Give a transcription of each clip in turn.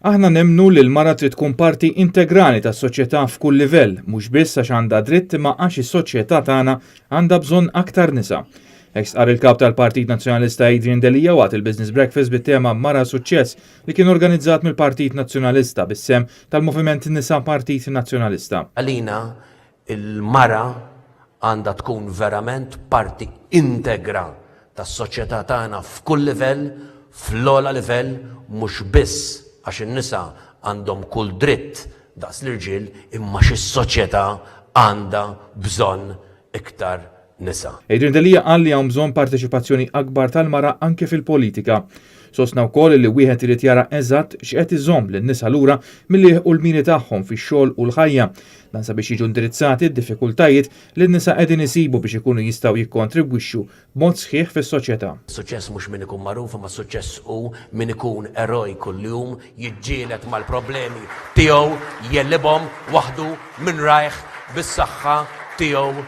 Aħna nemmnu li l-mara trid tkun parti integrali tas-soċjetà f'kull livell, mhux biss għax għandha dritt imma għax is-soċjetà tagħna għandha bżonn aktar nisa. Hekk stqarr il-kap tal-Partit Nazzjonalista Adrian Delija waqt il-Business Breakfast bit-tema Mara Suċċess li kien organizzat mill-Partit Nazzjonalista bis-sem tal-Moviment Nisa Partit Nazzjonalista. Għalina il-mara għandha tkun verament parti integra tas-soċjetà tagħna f'kull livell, fl-ogħla livell, mhux biss għax in-nisa għandhom kull dritt daqs l-irġiel imma x'is-soċjetà għandha bżonn iktar nisa. Adrian Delija qal li hawn bżonn parteċipazzjoni akbar tal-mara anke fil-politika. Sostna wkoll li wieħed irid jara eżatt x'qed iżomm lin-nisa lura milli jieħqu l-miri tagħhom fix-xogħol u l-ħajja. Dan sabiex jiġu indirizzati d-diffikultajiet li n-nisa qegħdin isibu biex ikunu jistgħu jikkontribwixxu b'mod sħiħ fis-soċjetà. Suċċess mhux min ikun magħruf imma suċċess hu min ikun eroj kuljum jiġġieled mal-problemi tiegħu jellibhom waħdu minn rajh bis-saħħa tiegħu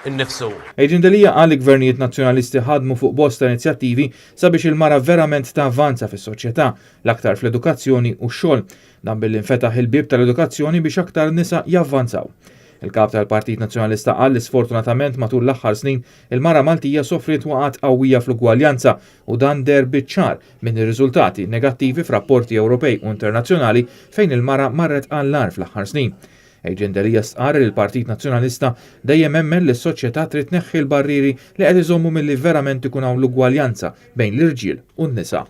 innifsu. Adrian Delija qal li gvernijiet nazzjonalisti ħadmu fuq bosta inizjattivi sabiex il-mara verament tavvanza fis-soċjetà l-aktar fl-edukazzjoni u x-xogħol, dan billi nfetaħ il-bib tal-edukazzjoni biex aktar nisa javvanzaw. Il-kap tal-Partit Nazzjonalista qal li sfortunatament matul l-aħħar snin il-mara Maltija sofriet waqgħat qawwija fl-ugwaljanza u dan der biċ-ċar minn ir-riżultati negattivi f'rapporti Ewropej u internazzjonali fejn il-mara marret għall-ar fl-aħħar snin. Adrian Delija stqarr li l-Partit Nazzjonalista dejjem hemmen li s-soċjetà trid tneħħi l-barriri li qed iżommu milli verament ikun hawn l-ugwaljanza bejn l-irġiel u n-nisa.